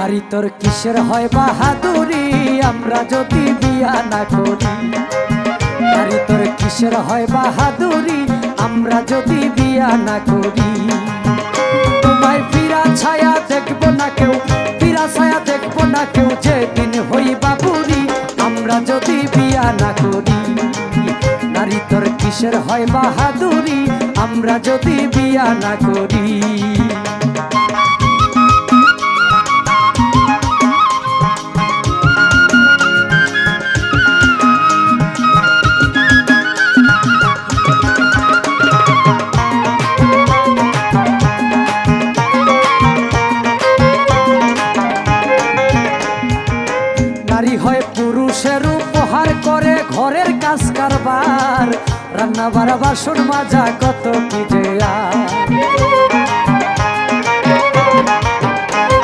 নারী তোর কিসের হয় বাহাদুরি আমরা যদি বিয়া না করি। নারী তোর কিসের হয় বাহাদুরি আমরা যদি বিয়া না করি। তোমায় ফিরা ছায়া দেখবো না কেউ, ফিরা ছায়া দেখবো না কেউ, যেদিন হইবা বুড়ি আমরা যদি বিয়া না করি। নারী তোর কিসের হয় বাহাদুরি আমরা যদি বিয়া না করি। নারী হয় পুরুষের উপহার করে ঘরের কাজ কারবার, রান্না বাড়া বাসন মাজা কত কি যে আর।